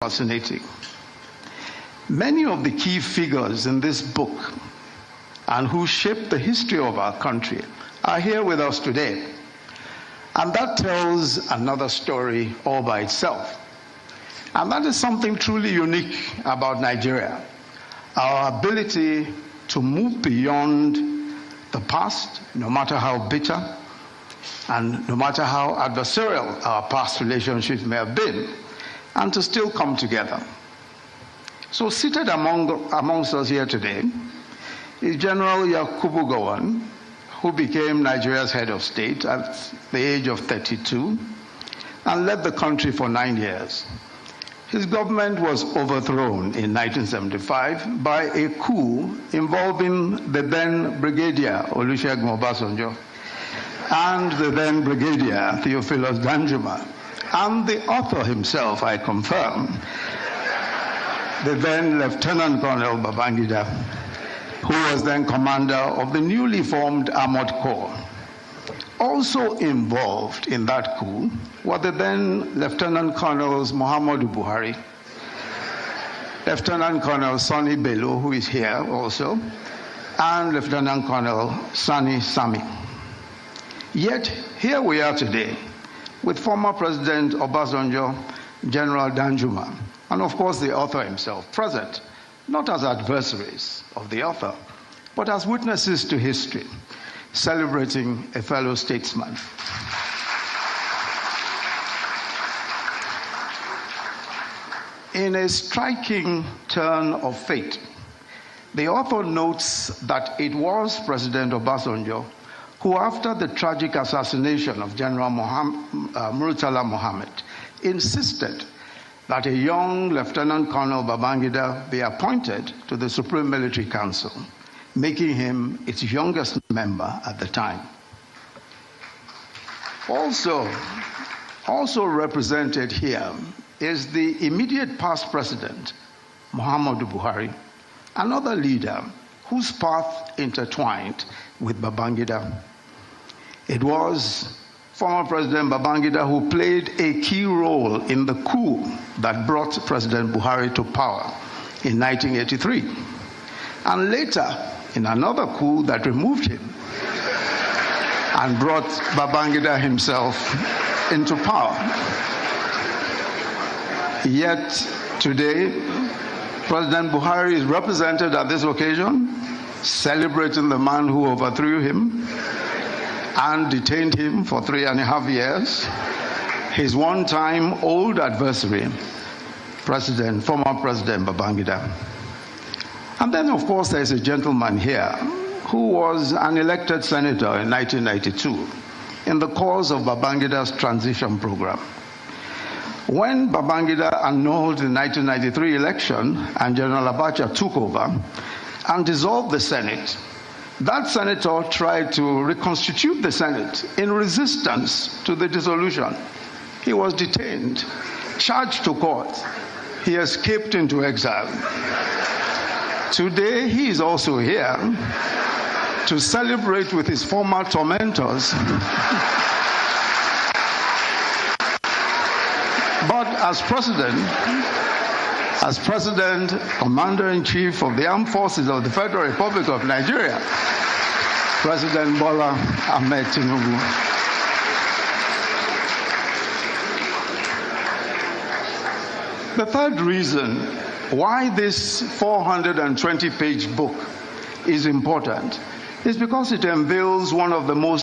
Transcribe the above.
fascinating. Many of the key figures in this book and who shaped the history of our country are here with us today. And that tells another story all by itself. And that is something truly unique about Nigeria. Our ability to move beyond the past, no matter how bitter and no matter how adversarial our past relationships may have been, and to still come together. So seated amongst us here today is General Yakubu Gowon, who became Nigeria's head of state at the age of 32 and led the country for 9 years. His government was overthrown in 1975 by a coup involving the then Brigadier Olusegun Obasanjo and the then Brigadier Theophilus Danjuma, and the author himself, I confirm, the then Lieutenant Colonel Babangida, who was then commander of the newly formed Armored Corps. Also involved in that coup were the then Lieutenant Colonels Muhammadu Buhari, Lieutenant Colonel Sani Bello, who is here also, and Lieutenant Colonel Sani Sami. Yet here we are today with former President Obasanjo, General Danjuma, and of course the author himself present, not as adversaries of the author, but as witnesses to history, celebrating a fellow statesman. In a striking turn of fate, the author notes that it was President Obasanjo who, after the tragic assassination of General Murtala Mohammed, insisted that a young Lieutenant Colonel Babangida be appointed to the Supreme Military Council, making him its youngest member at the time. Also represented here is the immediate past president, Muhammadu Buhari, another leader whose path intertwined with Babangida. It was former President Babangida who played a key role in the coup that brought President Buhari to power in 1983, and later in another coup that removed him and brought Babangida himself into power. Yet today, President Buhari is represented at this occasion, celebrating the man who overthrew him and detained him for 3.5 years, his one-time old adversary, former President Babangida. And then, of course, there's a gentleman here who was an elected senator in 1992 in the course of Babangida's transition program. When Babangida annulled the 1993 election and General Abacha took over and dissolved the Senate, that senator tried to reconstitute the Senate in resistance to the dissolution. He was detained, charged to court. He escaped into exile. Today, he is also here to celebrate with his former tormentors. But as President, Commander-in-Chief of the Armed Forces of the Federal Republic of Nigeria, President Bola Ahmed Tinubu. The third reason why this 420-page book is important is because it unveils one of the most